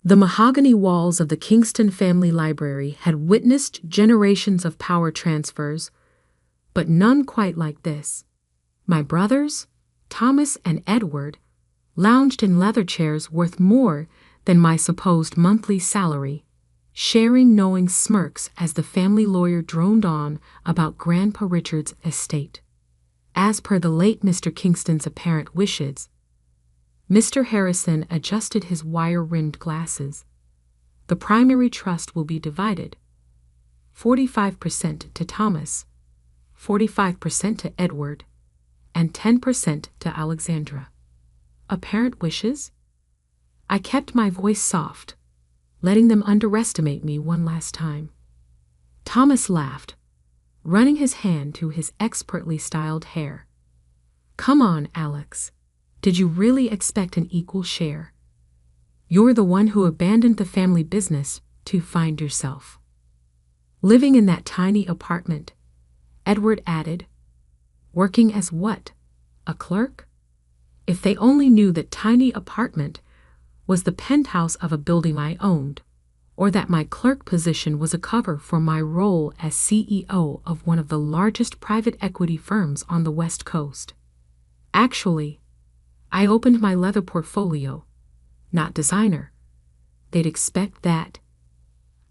The mahogany walls of the Kingston family library had witnessed generations of power transfers, but none quite like this. My brothers, Thomas and Edward, lounged in leather chairs worth more than my supposed monthly salary, sharing knowing smirks as the family lawyer droned on about Grandpa Richard's estate. As per the late Mr. Kingston's apparent wishes, Mr. Harrison adjusted his wire-rimmed glasses. The primary trust will be divided. 45% to Thomas, 45% to Edward, and 10% to Alexandra. Apparent wishes? I kept my voice soft, letting them underestimate me one last time. Thomas laughed, running his hand through his expertly styled hair. Come on, Alex. Did you really expect an equal share? You're the one who abandoned the family business to find yourself. Living in that tiny apartment, Edward added. Working as what? A clerk? If they only knew that tiny apartment was the penthouse of a building I owned, or that my clerk position was a cover for my role as CEO of one of the largest private equity firms on the West Coast. Actually, I opened my leather portfolio, not designer. They'd expect that.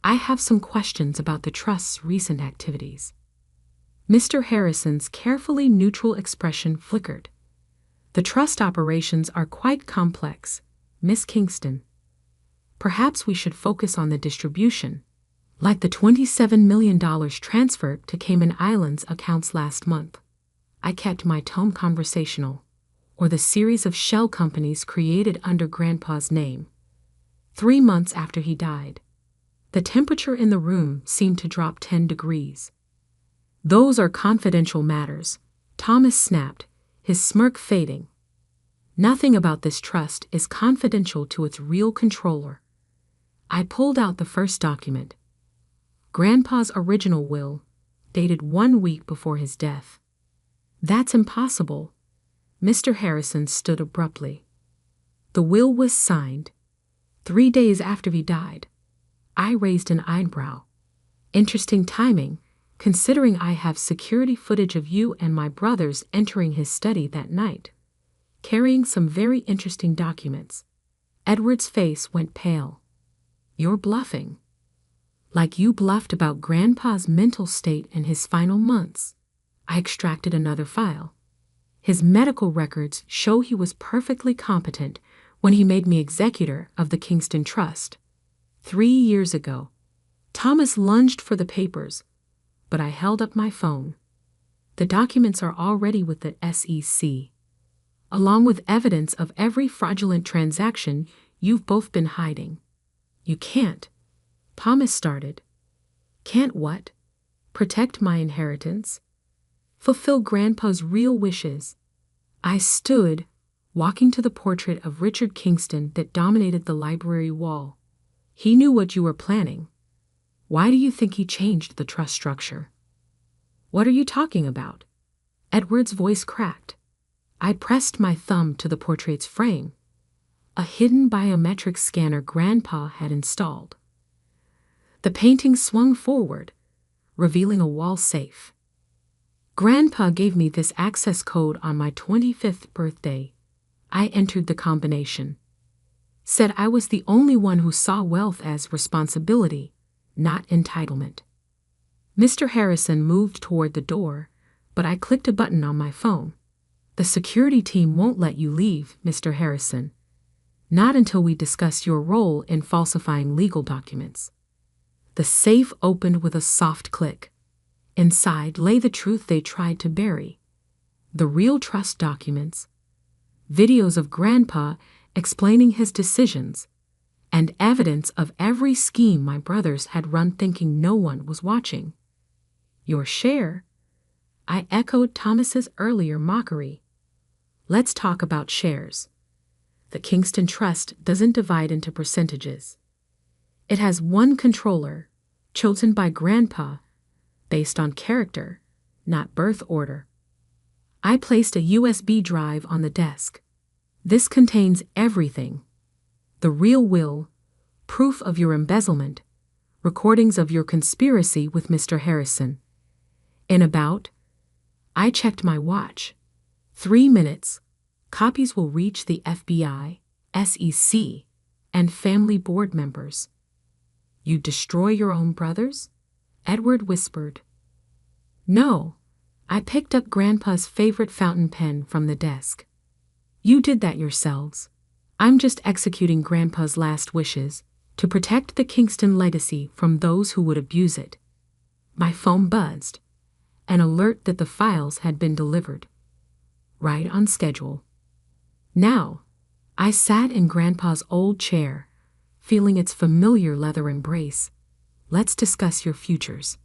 I have some questions about the trust's recent activities. Mr. Harrison's carefully neutral expression flickered. The trust operations are quite complex, Miss Kingston. Perhaps we should focus on the distribution, like the $27 million transferred to Cayman Islands accounts last month. I kept my tone conversational. Or the series of shell companies created under Grandpa's name. 3 months after he died, the temperature in the room seemed to drop 10 degrees. Those are confidential matters, Thomas snapped, his smirk fading. Nothing about this trust is confidential to its real controller. I pulled out the first document. Grandpa's original will, dated 1 week before his death. That's impossible. Mr. Harrison stood abruptly. The will was signed 3 days after he died. I raised an eyebrow. Interesting timing, considering I have security footage of you and my brothers entering his study that night, carrying some very interesting documents. Edward's face went pale. You're bluffing. Like you bluffed about Grandpa's mental state in his final months. I extracted another file. His medical records show he was perfectly competent when he made me executor of the Kingston Trust. 3 years ago. Thomas lunged for the papers, but I held up my phone. The documents are already with the SEC, along with evidence of every fraudulent transaction you've both been hiding. You can't. Thomas started. Can't what? Protect my inheritance? Fulfill Grandpa's real wishes. I stood, walking to the portrait of Richard Kingston that dominated the library wall. He knew what you were planning. Why do you think he changed the trust structure? What are you talking about? Edward's voice cracked. I pressed my thumb to the portrait's frame, a hidden biometric scanner Grandpa had installed. The painting swung forward, revealing a wall safe. Grandpa gave me this access code on my 25th birthday. I entered the combination. Said I was the only one who saw wealth as responsibility, not entitlement. Mr. Harrison moved toward the door, but I clicked a button on my phone. The security team won't let you leave, Mr. Harrison. Not until we discuss your role in falsifying legal documents. The safe opened with a soft click. Inside lay the truth they tried to bury. The real trust documents, videos of Grandpa explaining his decisions, and evidence of every scheme my brothers had run thinking no one was watching. Your share? I echoed Thomas's earlier mockery. Let's talk about shares. The Kingston Trust doesn't divide into percentages. It has one controller, chosen by Grandpa, based on character, not birth order. I placed a USB drive on the desk. This contains everything. The real will, proof of your embezzlement, recordings of your conspiracy with Mr. Harrison. I checked my watch. 3 minutes. Copies will reach the FBI, SEC, and family board members. You destroy your own brothers? Edward whispered. No, I picked up Grandpa's favorite fountain pen from the desk. You did that yourselves. I'm just executing Grandpa's last wishes to protect the Kingston legacy from those who would abuse it. My phone buzzed, an alert that the files had been delivered. Right on schedule. Now, I sat in Grandpa's old chair, feeling its familiar leather embrace. Let's discuss your futures.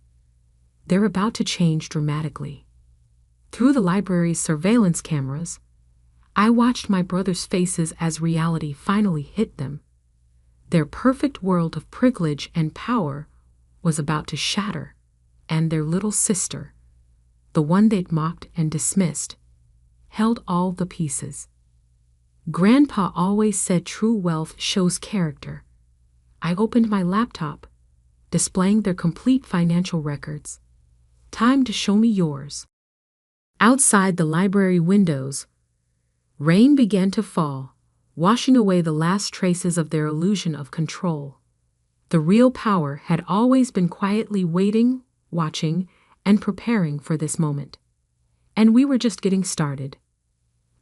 They're about to change dramatically. Through the library's surveillance cameras, I watched my brothers' faces as reality finally hit them. Their perfect world of privilege and power was about to shatter, and their little sister, the one they'd mocked and dismissed, held all the pieces. Grandpa always said true wealth shows character. I opened my laptop, displaying their complete financial records. Time to show me yours. Outside the library windows, rain began to fall, washing away the last traces of their illusion of control. The real power had always been quietly waiting, watching, and preparing for this moment. And we were just getting started.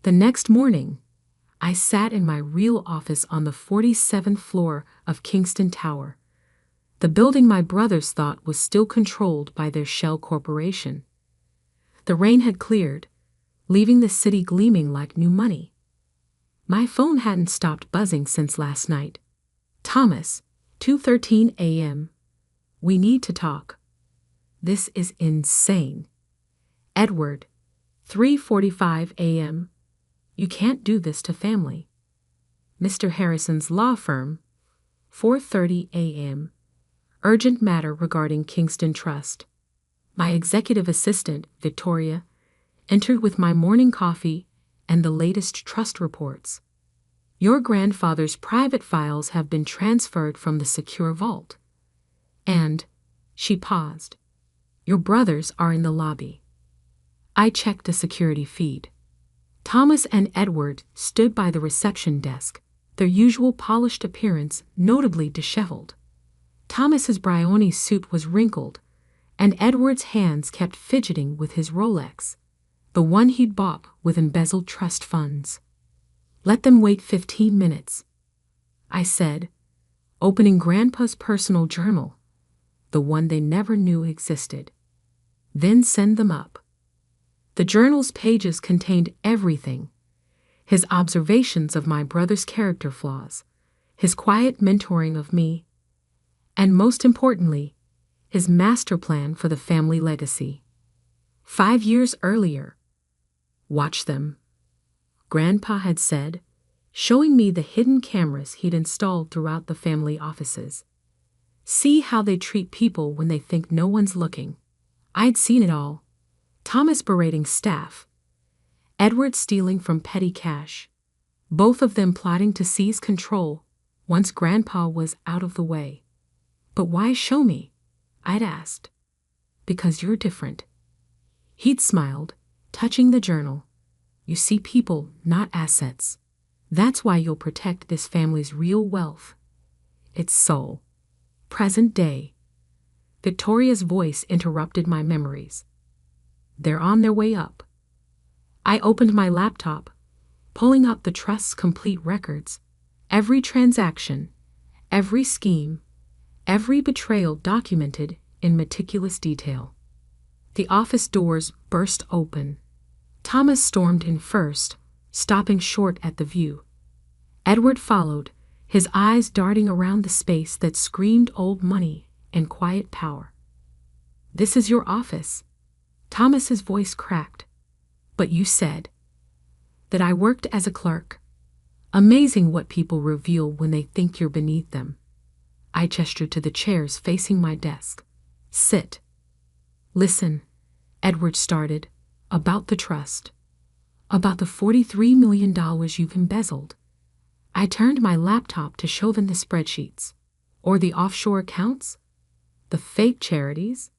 The next morning, I sat in my real office on the 47th floor of Kingston Tower, the building my brothers thought was still controlled by their shell corporation. The rain had cleared, leaving the city gleaming like new money. My phone hadn't stopped buzzing since last night. Thomas, 2:13 a.m. We need to talk. This is insane. Edward, 3:45 a.m. You can't do this to family. Mr. Harrison's law firm, 4:30 a.m. Urgent matter regarding Kingston Trust. My executive assistant, Victoria, entered with my morning coffee and the latest trust reports. Your grandfather's private files have been transferred from the secure vault. And, she paused, your brothers are in the lobby. I checked the security feed. Thomas and Edward stood by the reception desk, their usual polished appearance notably disheveled. Thomas's Brioni suit was wrinkled, and Edward's hands kept fidgeting with his Rolex, the one he'd bought with embezzled trust funds. Let them wait 15 minutes, I said, opening Grandpa's personal journal, the one they never knew existed. Then send them up. The journal's pages contained everything: his observations of my brother's character flaws, his quiet mentoring of me, and most importantly, his master plan for the family legacy. 5 years earlier. Watch them, Grandpa had said, showing me the hidden cameras he'd installed throughout the family offices. See how they treat people when they think no one's looking. I'd seen it all. Thomas berating staff, Edward stealing from petty cash, both of them plotting to seize control once Grandpa was out of the way. But why show me? I'd asked. Because you're different. He'd smiled, touching the journal. You see people, not assets. That's why you'll protect this family's real wealth. Its soul. Present day. Victoria's voice interrupted my memories. They're on their way up. I opened my laptop, pulling up the trust's complete records. Every transaction, every scheme, every betrayal documented in meticulous detail. The office doors burst open. Thomas stormed in first, stopping short at the view. Edward followed, his eyes darting around the space that screamed old money and quiet power. This is your office. Thomas's voice cracked. But you said that I worked as a clerk. Amazing what people reveal when they think you're beneath them. I gestured to the chairs facing my desk. Sit. Listen, Edward started, about the trust. About the $43 million you've embezzled. I turned my laptop to show them the spreadsheets. Or the offshore accounts? The fake charities?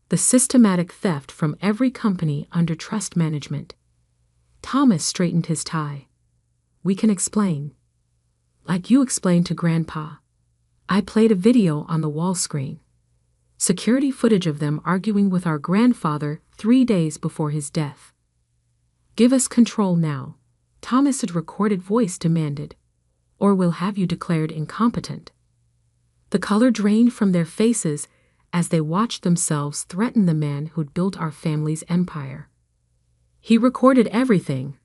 The systematic theft from every company under trust management? Thomas straightened his tie. We can explain. Like you explained to Grandpa. I played a video on the wall screen. Security footage of them arguing with our grandfather 3 days before his death. Give us control now, Thomas's recorded voice demanded, or we'll have you declared incompetent. The color drained from their faces as they watched themselves threaten the man who'd built our family's empire. He recorded everything,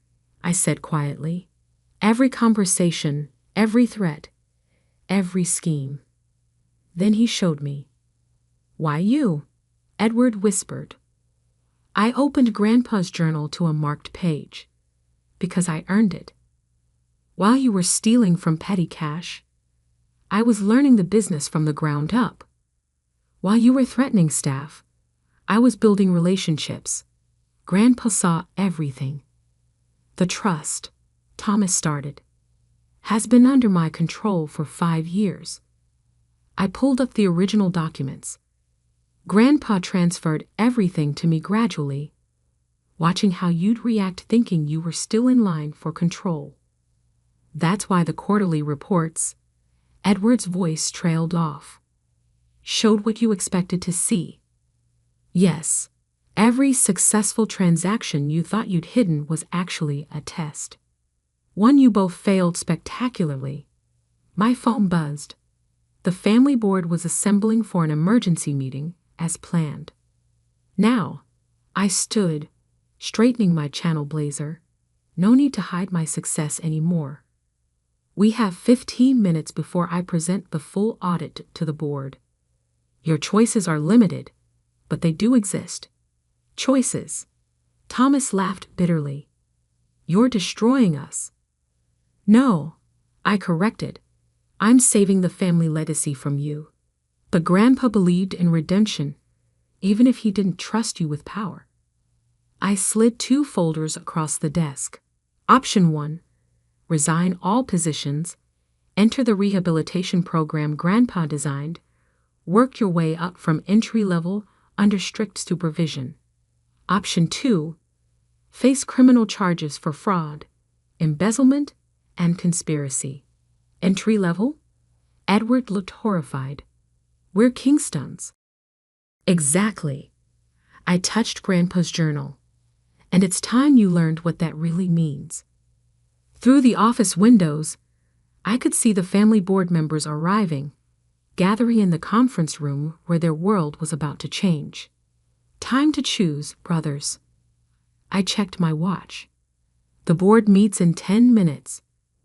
I said quietly. Every conversation, every threat, every scheme. Then he showed me. Why you? Edward whispered. I opened Grandpa's journal to a marked page. Because I earned it. While you were stealing from petty cash, I was learning the business from the ground up. While you were threatening staff, I was building relationships. Grandpa saw everything. The trust, Thomas started, has been under my control for 5 years. I pulled up the original documents. Grandpa transferred everything to me gradually, watching how you'd react thinking you were still in line for control. That's why the quarterly reports, Edward's voice trailed off, showed what you expected to see. Yes, every successful transaction you thought you'd hidden was actually a test. One you both failed spectacularly. My phone buzzed. The family board was assembling for an emergency meeting, as planned. Now, I stood, straightening my channel blazer. No need to hide my success anymore. We have 15 minutes before I present the full audit to the board. Your choices are limited, but they do exist. Choices. Thomas laughed bitterly. You're destroying us. No, I corrected. I'm saving the family legacy from you. But Grandpa believed in redemption, even if he didn't trust you with power. I slid 2 folders across the desk. Option 1. Resign all positions, enter the rehabilitation program Grandpa designed, work your way up from entry level under strict supervision. Option 2. Face criminal charges for fraud, embezzlement, and conspiracy. Entry level? Edward looked horrified. We're Kingstons. Exactly. I touched Grandpa's journal. And it's time you learned what that really means. Through the office windows, I could see the family board members arriving, gathering in the conference room where their world was about to change. Time to choose, brothers. I checked my watch. The board meets in 10 minutes,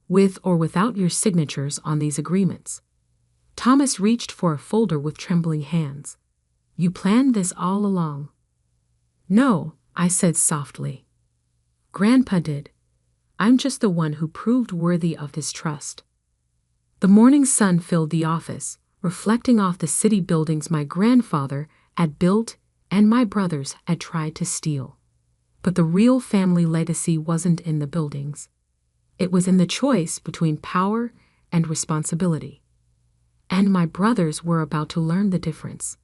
with or without your signatures on these agreements. Thomas reached for a folder with trembling hands. You planned this all along. No, I said softly. Grandpa did. I'm just the one who proved worthy of his trust. The morning sun filled the office, reflecting off the city buildings my grandfather had built and my brothers had tried to steal. But the real family legacy wasn't in the buildings. It was in the choice between power and responsibility. And my brothers were about to learn the difference.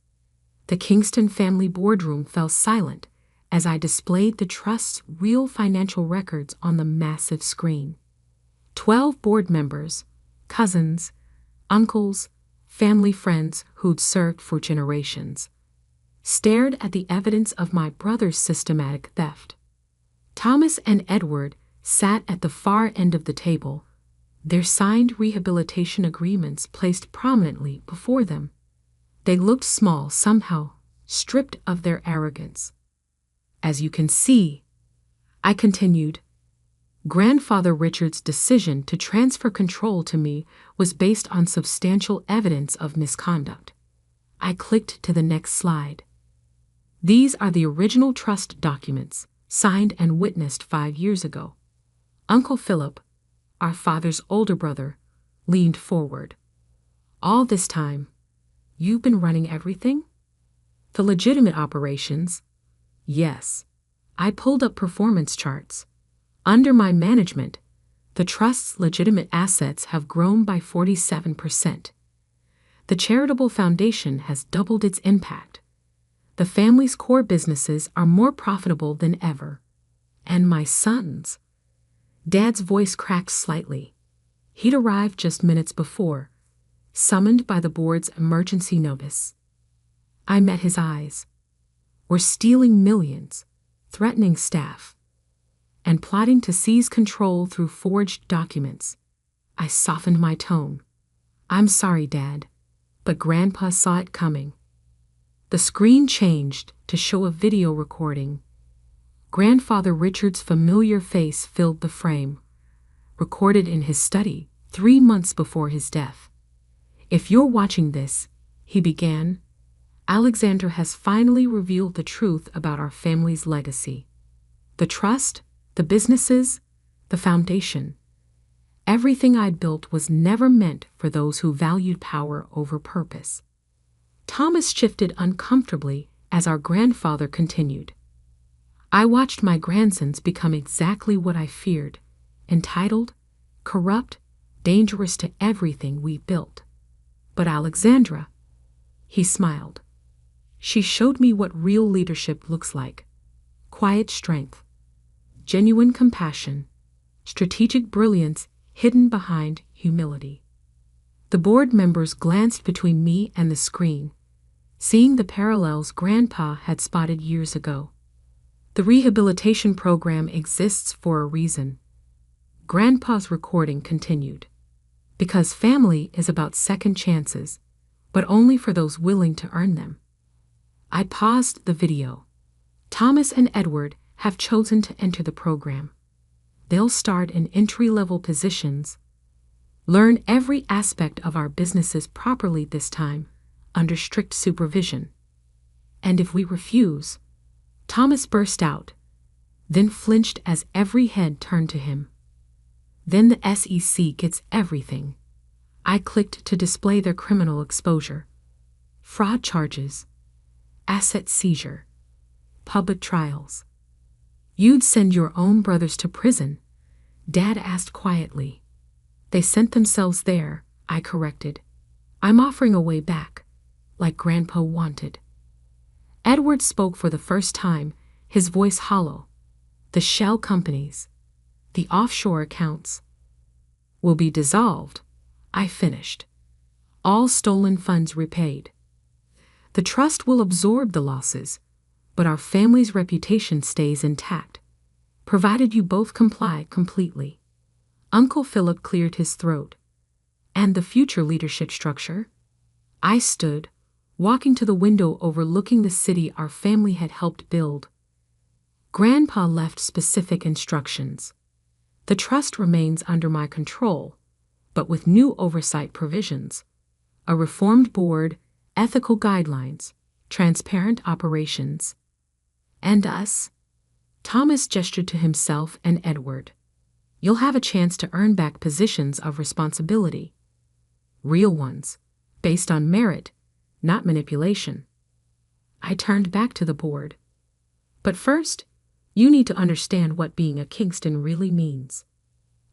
The Kingston family boardroom fell silent as I displayed the trust's real financial records on the massive screen. 12 board members, cousins, uncles, family friends who'd served for generations, stared at the evidence of my brother's systematic theft. Thomas and Edward sat at the far end of the table, their signed rehabilitation agreements placed prominently before them. They looked small somehow, stripped of their arrogance. As you can see, I continued, Grandfather Richard's decision to transfer control to me was based on substantial evidence of misconduct. I clicked to the next slide. These are the original trust documents, signed and witnessed 5 years ago. Uncle Philip, our father's older brother, leaned forward. All this time, you've been running everything? The legitimate operations? Yes. I pulled up performance charts. Under my management, the trust's legitimate assets have grown by 47%. The charitable foundation has doubled its impact. The family's core businesses are more profitable than ever. And my sons. Dad's voice cracked slightly. He'd arrived just minutes before, summoned by the board's emergency notice. I met his eyes. We're stealing millions, threatening staff, and plotting to seize control through forged documents. I softened my tone. I'm sorry, Dad, but Grandpa saw it coming. The screen changed to show a video recording. Grandfather Richard's familiar face filled the frame, recorded in his study 3 months before his death. If you're watching this, he began, Alexandra has finally revealed the truth about our family's legacy. The trust, the businesses, the foundation. Everything I'd built was never meant for those who valued power over purpose. Thomas shifted uncomfortably as our grandfather continued. I watched my grandsons become exactly what I feared, entitled, corrupt, dangerous to everything we built. But Alexandra, he smiled. She showed me what real leadership looks like. Quiet strength, genuine compassion, strategic brilliance hidden behind humility. The board members glanced between me and the screen, seeing the parallels Grandpa had spotted years ago. The rehabilitation program exists for a reason. Grandpa's recording continued. Because family is about second chances, but only for those willing to earn them. I paused the video. Thomas and Edward have chosen to enter the program. They'll start in entry-level positions, learn every aspect of our businesses properly this time, under strict supervision. And if we refuse, Thomas burst out, then flinched as every head turned to him. Then the SEC gets everything. I clicked to display their criminal exposure. Fraud charges, asset seizure, public trials. You'd send your own brothers to prison, Dad asked quietly. They sent themselves there, I corrected. I'm offering a way back, like Grandpa wanted. Edward spoke for the first time, his voice hollow. The shell companies, the offshore accounts, will be dissolved, I finished. All stolen funds repaid. The trust will absorb the losses, but our family's reputation stays intact, provided you both comply completely. Uncle Philip cleared his throat. And the future leadership structure? I stood, walking to the window overlooking the city our family had helped build. Grandpa left specific instructions. The trust remains under my control, but with new oversight provisions. A reformed board, ethical guidelines, transparent operations. And us? Thomas gestured to himself and Edward. You'll have a chance to earn back positions of responsibility. Real ones, based on merit, not manipulation. I turned back to the board. But first, you need to understand what being a Kingston really means.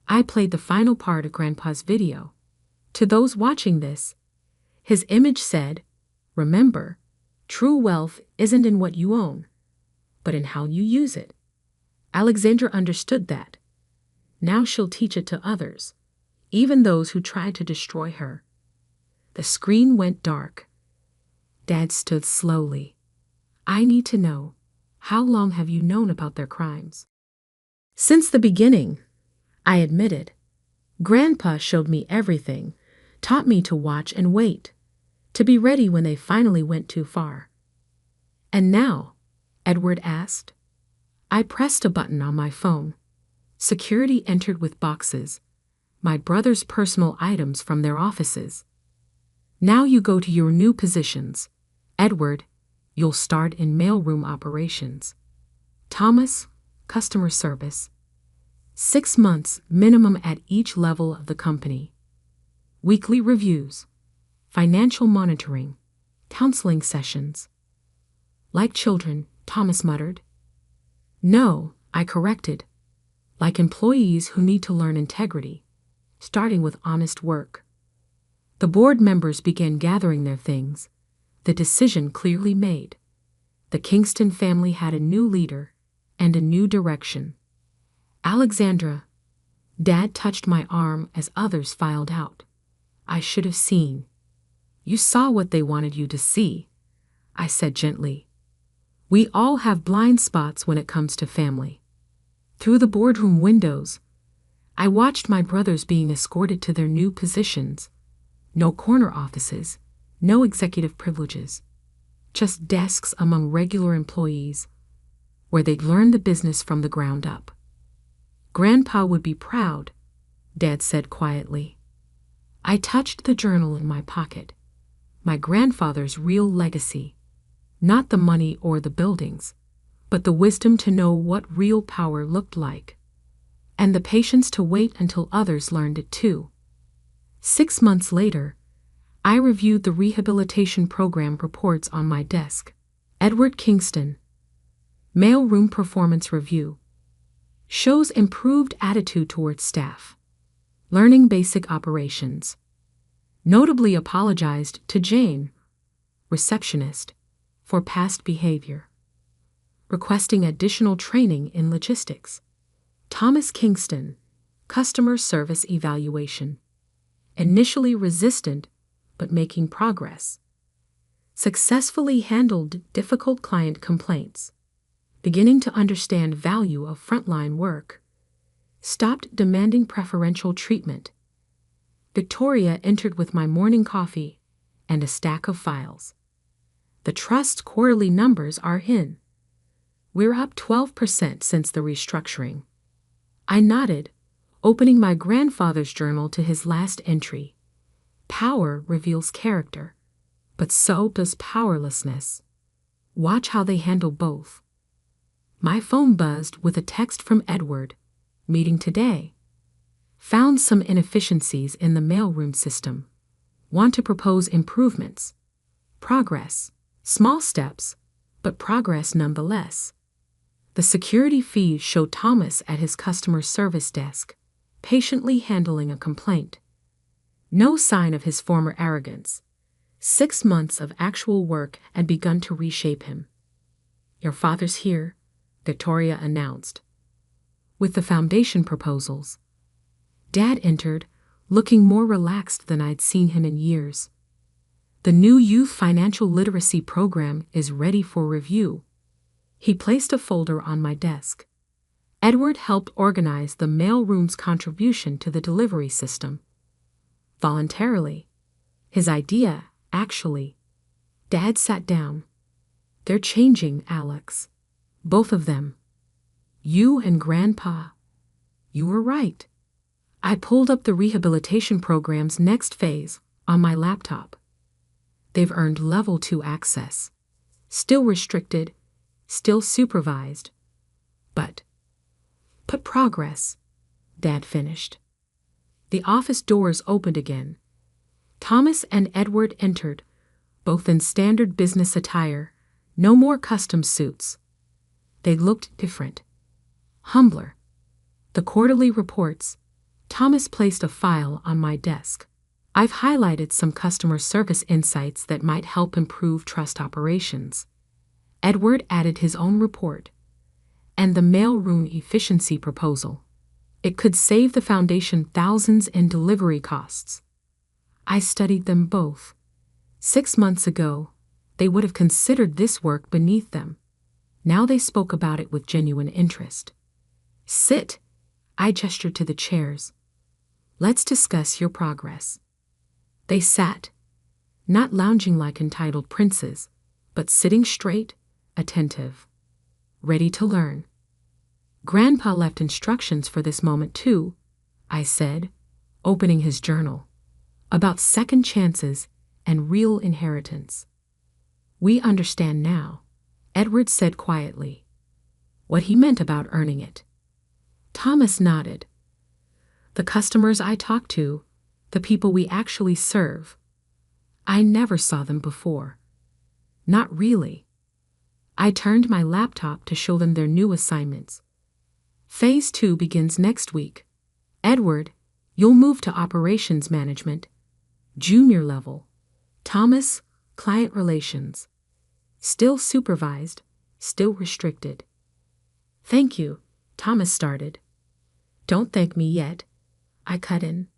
I played the final part of Grandpa's video. To those watching this, his image said, remember, true wealth isn't in what you own, but in how you use it. Alexandra understood that. Now she'll teach it to others, even those who tried to destroy her. The screen went dark. Dad stood slowly. I need to know, how long have you known about their crimes? Since the beginning, I admitted. Grandpa showed me everything, taught me to watch and wait, to be ready when they finally went too far. And now, Edward asked. I pressed a button on my phone. Security entered with boxes, my brother's personal items from their offices. Now you go to your new positions. Edward, you'll start in mailroom operations. Thomas, customer service. 6 months minimum at each level of the company. Weekly reviews, financial monitoring, counseling sessions. Like children, Thomas muttered. No, I corrected. Like employees who need to learn integrity, starting with honest work. The board members began gathering their things, the decision clearly made. The Kingston family had a new leader and a new direction. Alexandra. Dad touched my arm as others filed out. I should have seen. You saw what they wanted you to see, I said gently. We all have blind spots when it comes to family. Through the boardroom windows, I watched my brothers being escorted to their new positions. No corner offices, no executive privileges, just desks among regular employees, where they'd learn the business from the ground up. Grandpa would be proud, Dad said quietly. I touched the journal in my pocket. My grandfather's real legacy. Not the money or the buildings, but the wisdom to know what real power looked like. And the patience to wait until others learned it too. 6 months later, I reviewed the rehabilitation program reports on my desk. Edward Kingston. Mailroom performance review. Shows improved attitude towards staff. Learning basic operations. Notably apologized to Jane, receptionist, for past behavior. Requesting additional training in logistics. Thomas Kingston. Customer service evaluation. Initially resistant, but making progress. Successfully handled difficult client complaints. Beginning to understand value of frontline work. Stopped demanding preferential treatment. Victoria entered with my morning coffee and a stack of files. The trust quarterly numbers are in. We're up 12% since the restructuring. I nodded, opening my grandfather's journal to his last entry. Power reveals character, but so does powerlessness. Watch how they handle both. My phone buzzed with a text from Edward. Meeting today. Found some inefficiencies in the mailroom system. Want to propose improvements. Progress. Small steps, but progress nonetheless. The security feed showed Thomas at his customer service desk, patiently handling a complaint. No sign of his former arrogance. 6 months of actual work had begun to reshape him. Your father's here, Victoria announced. With the foundation proposals. Dad entered, looking more relaxed than I'd seen him in years. The new youth financial literacy program is ready for review. He placed a folder on my desk. Edward helped organize the mailroom's contribution to the delivery system. Voluntarily. His idea, actually. Dad sat down. They're changing, Alex. Both of them. You and Grandpa. You were right. I pulled up the rehabilitation program's next phase on my laptop. They've earned level 2 access. Still restricted, still supervised. But progress, Dad finished. The office doors opened again. Thomas and Edward entered, both in standard business attire, no more custom suits. They looked different. Humbler. The quarterly reports. Thomas placed a file on my desk. I've highlighted some customer service insights that might help improve trust operations. Edward added his own report. And the mailroom efficiency proposal. It could save the foundation thousands in delivery costs. I studied them both. 6 months ago, they would have considered this work beneath them. Now they spoke about it with genuine interest. Sit, I gestured to the chairs. Let's discuss your progress. They sat, not lounging like entitled princes, but sitting straight, attentive, ready to learn. Grandpa left instructions for this moment too, I said, opening his journal, about second chances and real inheritance. We understand now, Edward said quietly, what he meant about earning it. Thomas nodded. The customers I talk to, the people we actually serve, I never saw them before. Not really. I turned my laptop to show them their new assignments. Phase 2 begins next week. Edward, you'll move to operations management. Junior level. Thomas, client relations. Still supervised, still restricted. Thank you, Thomas started. Don't thank me yet, I cut in.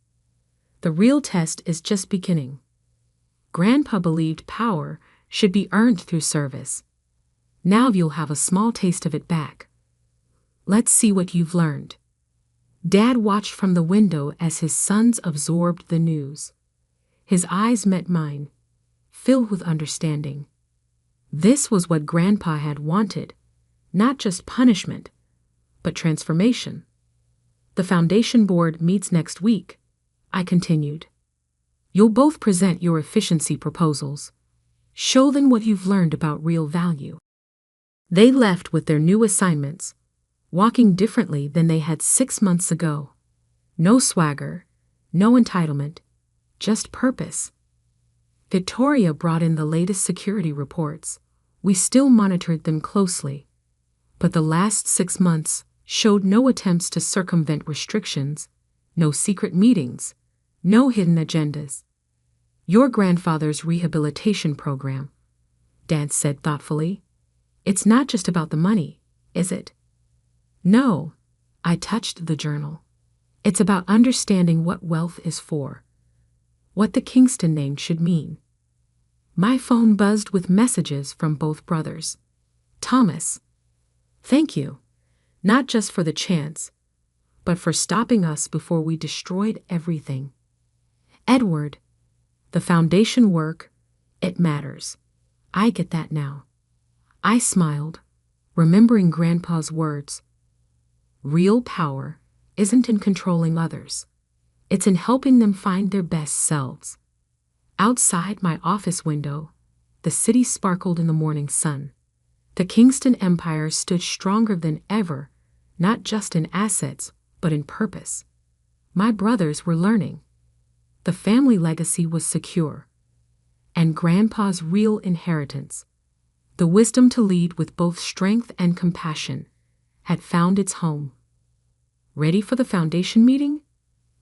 The real test is just beginning. Grandpa believed power should be earned through service. Now you'll have a small taste of it back. Let's see what you've learned. Dad watched from the window as his sons absorbed the news. His eyes met mine, filled with understanding. This was what Grandpa had wanted, not just punishment, but transformation. The foundation board meets next week, I continued. You'll both present your efficiency proposals. Show them what you've learned about real value. They left with their new assignments, walking differently than they had 6 months ago. No swagger, no entitlement, just purpose. Victoria brought in the latest security reports. We still monitored them closely, but the last 6 months showed no attempts to circumvent restrictions, no secret meetings, no hidden agendas. Your grandfather's rehabilitation program, Dad said thoughtfully. It's not just about the money, is it? No, I touched the journal. It's about understanding what wealth is for, what the Kingston name should mean. My phone buzzed with messages from both brothers. Thomas, thank you, not just for the chance, but for stopping us before we destroyed everything. Edward, the foundation work, it matters. I get that now. I smiled, remembering Grandpa's words. Real power isn't in controlling others. It's in helping them find their best selves. Outside my office window, the city sparkled in the morning sun. The Kingston Empire stood stronger than ever, not just in assets, but in purpose. My brothers were learning. The family legacy was secure. And Grandpa's real inheritance, the wisdom to lead with both strength and compassion, had found its home. Ready for the foundation meeting?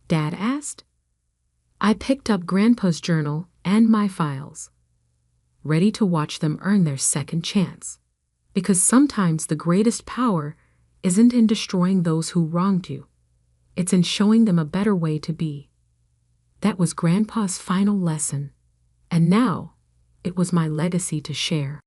Dad asked. I picked up Grandpa's journal and my files, ready to watch them earn their second chance. Because sometimes the greatest power isn't in destroying those who wronged you. It's in showing them a better way to be. That was Grandpa's final lesson, and now it was my legacy to share.